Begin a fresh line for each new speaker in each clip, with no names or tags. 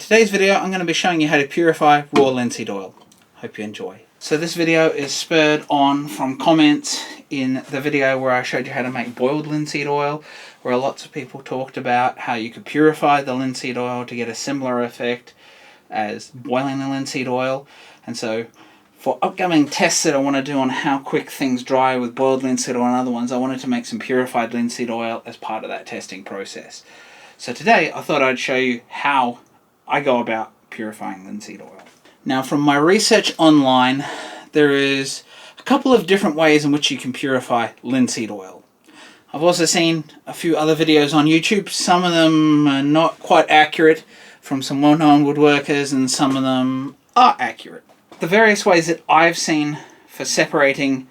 today's video I'm going to be showing you how to purify raw linseed oil. Hope you enjoy. So this video is spurred on from comments in the video where I showed you how to make boiled linseed oil, where lots of people talked about how you could purify the linseed oil to get a similar effect as boiling the linseed oil. And so for upcoming tests that I want to do on how quick things dry with boiled linseed oil and other ones, I wanted to make some purified linseed oil as part of that testing process. So today I thought I'd show you how I go about purifying linseed oil. Now, from my research online, there is a couple of different ways in which you can purify linseed oil. I've also seen a few other videos on YouTube. Some of them are not quite accurate from some well-known woodworkers, and some of them are accurate. The various ways that I've seen for separating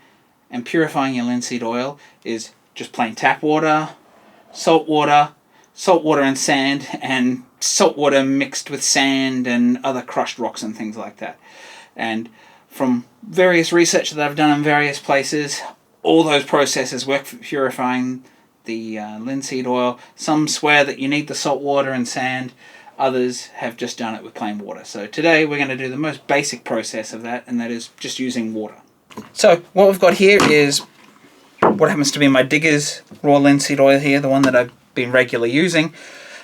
and purifying your linseed oil is just plain tap water, salt water and sand, and salt water mixed with sand and other crushed rocks and things like that. And from various research that I've done in various places, all those processes work for purifying the linseed oil. Some swear that you need the salt water and sand, others have just done it with plain water. So today we're going to do the most basic process of that, and that is just using water. So what we've got here is what happens to be my Digger's raw linseed oil here, the one that I've been regularly using.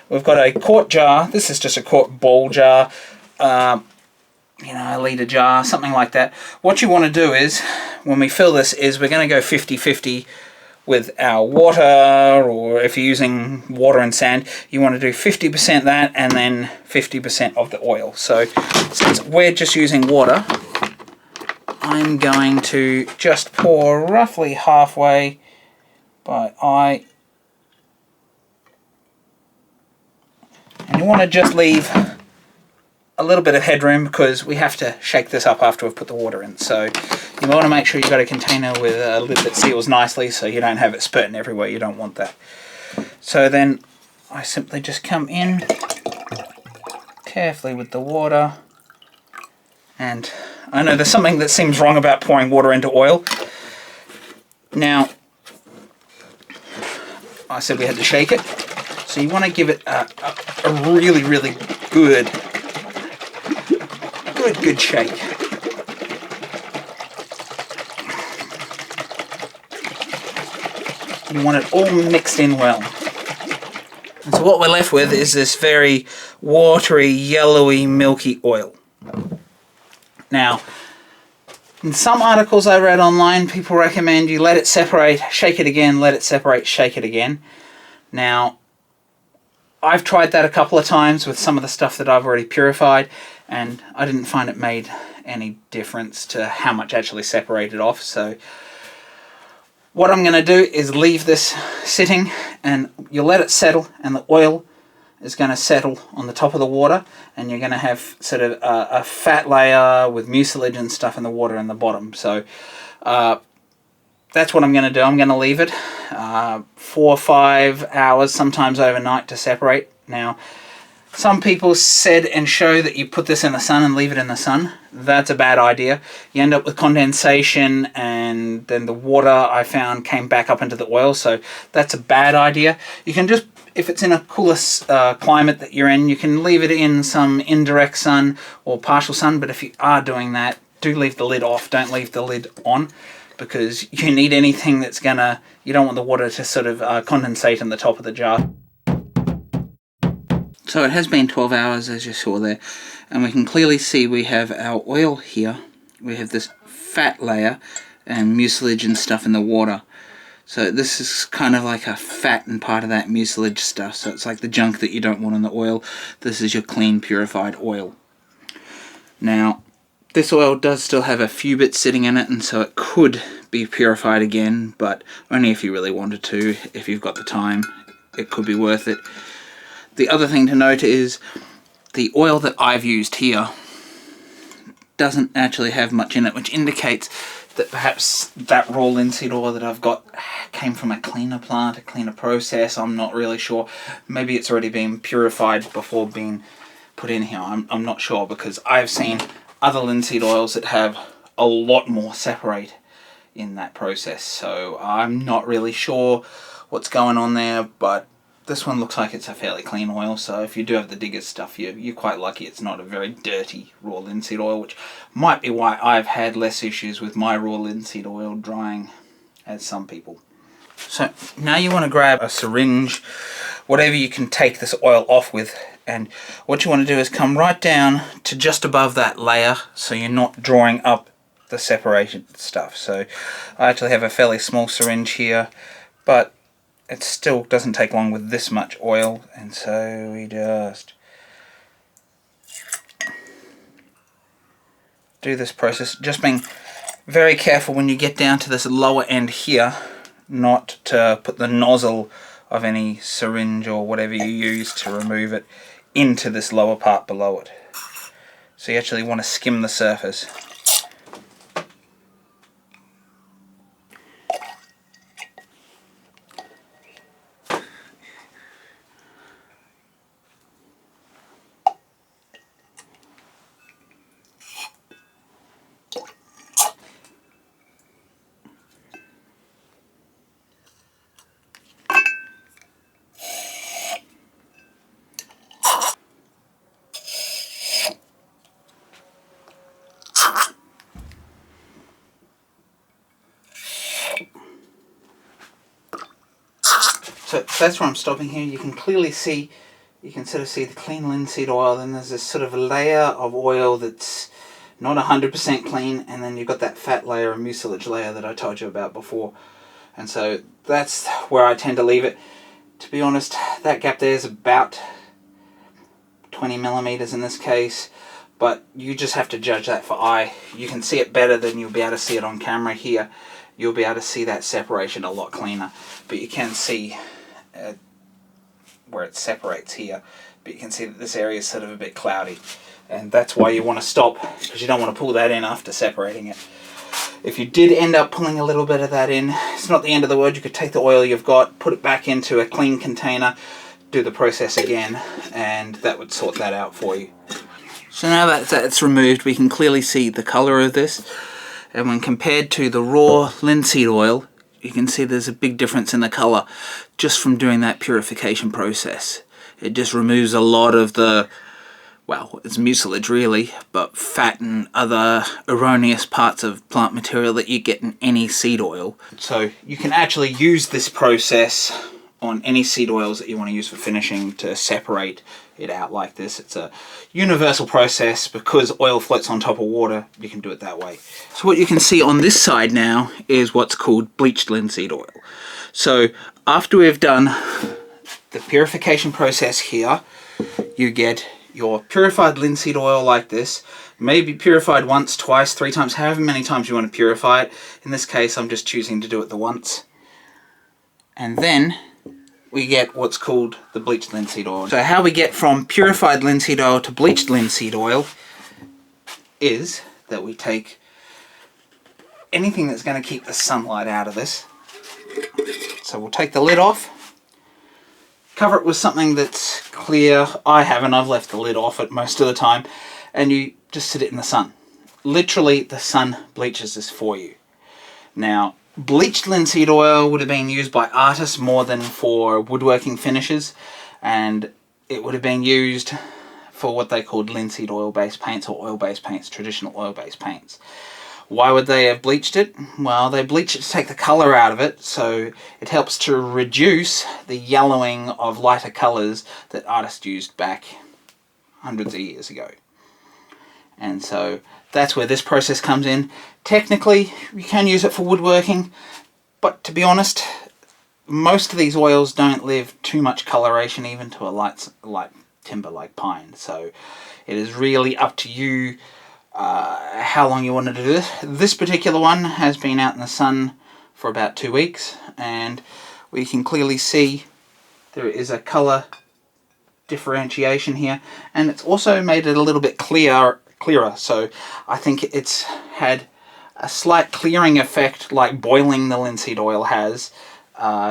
We've got a quart jar. This is just a quart bowl jar, a litre jar, something like that. What you want to do is, when we fill this, is we're going to go 50-50 with our water, or if you're using water and sand, you want to do 50% that and then 50% of the oil. So since we're just using water, I'm going to just pour roughly halfway by eye. And you want to just leave a little bit of headroom because we have to shake this up after we've put the water in. So you want to make sure you've got a container with a lid that seals nicely so you don't have it spurting everywhere. You don't want that. So then I simply just come in carefully with the water. And I know there's something that seems wrong about pouring water into oil. Now, I said we had to shake it. So you want to give it a really, really good shake. You want it all mixed in well. And so what we're left with is this very watery, yellowy, milky oil. Now, in some articles I read online, people recommend you let it separate, shake it again, let it separate, shake it again. Now, I've tried that a couple of times with some of the stuff that I've already purified, and I didn't find it made any difference to how much actually separated off. So what I'm going to do is leave this sitting, and you'll let it settle, and the oil is going to settle on the top of the water, and you're going to have sort of a fat layer with mucilage and stuff in the water in the bottom. So that's what I'm going to do. I'm going to leave it 4 or 5 hours, sometimes overnight, to separate. Now, some people said and show that you put this in the sun and leave it in the sun. That's a bad idea. You end up with condensation, and then the water, I found, came back up into the oil, so that's a bad idea. You can just, if it's in a cooler climate that you're in, you can leave it in some indirect sun or partial sun, but if you are doing that, do leave the lid off. Don't leave the lid on, because you need anything that's gonna, you don't want the water to sort of condensate in the top of the jar. So it has been 12 hours, as you saw there, and we can clearly see we have our oil here. We have this fat layer and mucilage and stuff in the water. So this is kind of like a fat and part of that mucilage stuff. So it's like the junk that you don't want in the oil. This is your clean, purified oil. Now, this oil does still have a few bits sitting in it, and so it could be purified again, but only if you really wanted to. If you've got the time, it could be worth it. The other thing to note is the oil that I've used here doesn't actually have much in it, which indicates that perhaps that raw linseed oil that I've got came from a cleaner plant, a cleaner process. I'm not really sure. Maybe it's already been purified before being put in here. I'm not sure, because I've seen other linseed oils that have a lot more separate in that process. So I'm not really sure what's going on there, but this one looks like it's a fairly clean oil, so if you do have the digger's stuff, you're quite lucky it's not a very dirty raw linseed oil, which might be why I've had less issues with my raw linseed oil drying as some people. So now you want to grab a syringe, whatever you can take this oil off with, and what you want to do is come right down to just above that layer so you're not drawing up the separation stuff. So I actually have a fairly small syringe here, but it still doesn't take long with this much oil, and so we just do this process, just being very careful when you get down to this lower end here not to put the nozzle of any syringe or whatever you use to remove it into this lower part below it. So you actually want to skim the surface. So that's where I'm stopping here. You can clearly see, you can sort of see the clean linseed oil, then there's this sort of layer of oil that's not 100% clean, and then you've got that fat layer, a mucilage layer that I told you about before. And so that's where I tend to leave it. To be honest, that gap there is about 20 millimeters in this case, but you just have to judge that for eye. You can see it better than you'll be able to see it on camera here. You'll be able to see that separation a lot cleaner, but you can see where it separates here, but you can see that this area is sort of a bit cloudy, and that's why you want to stop, because you don't want to pull that in after separating it. If you did end up pulling a little bit of that in, it's not the end of the world. You could take the oil you've got, put it back into a clean container, do the process again, and that would sort that out for you. So now that that's removed, we can clearly see the color of this, and when compared to the raw linseed oil, you can see there's a big difference in the color just from doing that purification process. It just removes a lot of the, well, it's mucilage really, but fat and other erroneous parts of plant material that you get in any seed oil. So you can actually use this process on any seed oils that you want to use for finishing to separate it out like this. It's a universal process. Because oil floats on top of water, you can do it that way. So what you can see on this side now is what's called bleached linseed oil. So after we've done the purification process here, you get your purified linseed oil like this. Maybe purified once, twice, 3 times, however many times you want to purify it. In this case, I'm just choosing to do it the once. And then we get what's called the bleached linseed oil. So how we get from purified linseed oil to bleached linseed oil is that we take anything that's going to keep the sunlight out of this. So we'll take the lid off, cover it with something that's clear. I haven't, I've left the lid off it most of the time, and you just sit it in the sun. Literally, the sun bleaches this for you. Now, bleached linseed oil would have been used by artists more than for woodworking finishes, and it would have been used for what they called linseed oil-based paints or oil-based paints, traditional oil-based paints. Why would they have bleached it? Well, they bleach it to take the colour out of it, so it helps to reduce the yellowing of lighter colours that artists used back hundreds of years ago. And so that's where this process comes in. Technically, you can use it for woodworking, but to be honest, most of these oils don't leave too much coloration even to a light timber like pine. So it is really up to you how long you want to do this. This particular one has been out in the sun for about 2 weeks, and we can clearly see there is a colour differentiation here, and it's also made it a little bit clearer. So I think it's had a slight clearing effect like boiling the linseed oil has.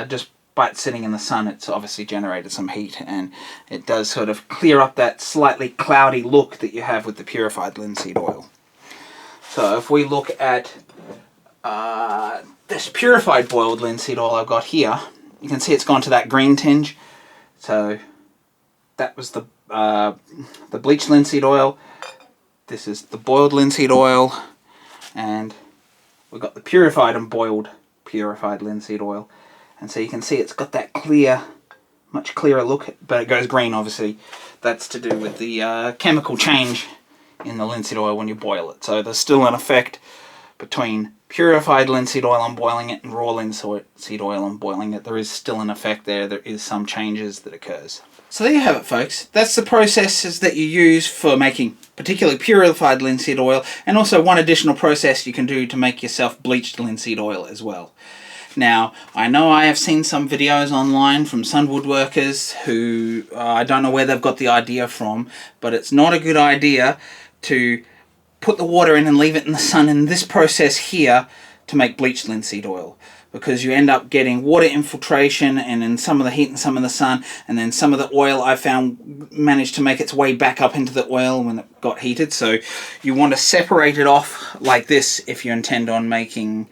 Just by it sitting in the sun, it's obviously generated some heat, and it does sort of clear up that slightly cloudy look that you have with the purified linseed oil. So if we look at this purified boiled linseed oil I've got here, you can see it's gone to that green tinge. So that was the bleached linseed oil. This is the boiled linseed oil, and we've got the purified and boiled purified linseed oil. And so you can see it's got that clear, much clearer look, but it goes green obviously. That's to do with the chemical change in the linseed oil when you boil it. So there's still an effect between purified linseed oil and boiling it and raw linseed oil and boiling it. There is still an effect there. There is some changes that occurs. So there you have it, folks. That's the processes that you use for making particularly purified linseed oil, and also one additional process you can do to make yourself bleached linseed oil as well. Now, I know I have seen some videos online from some woodworkers who, I don't know where they've got the idea from, but it's not a good idea to put the water in and leave it in the sun in this process here to make bleached linseed oil, because you end up getting water infiltration and in some of the heat and some of the sun, and then some of the oil I found managed to make its way back up into the oil when it got heated. So you want to separate it off like this if you intend on making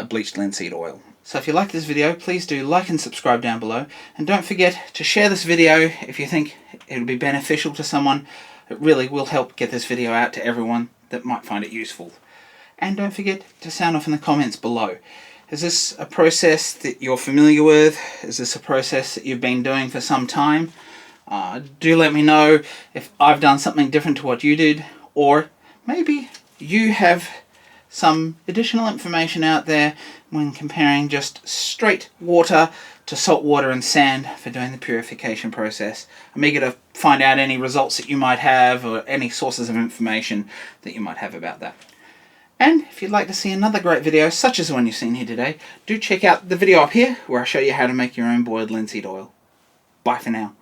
bleached linseed oil. So if you like this video, please do like and subscribe down below, and don't forget to share this video if you think it would be beneficial to someone. It really will help get this video out to everyone that might find it useful. And don't forget to sound off in the comments below. Is this a process that you're familiar with? Is this a process that you've been doing for some time? Do let me know if I've done something different to what you did, or maybe you have some additional information out there when comparing just straight water to salt water and sand for doing the purification process. I'm eager to find out any results that you might have, or any sources of information that you might have about that. And if you'd like to see another great video such as the one you've seen here today, do check out the video up here where I show you how to make your own boiled linseed oil. Bye for now.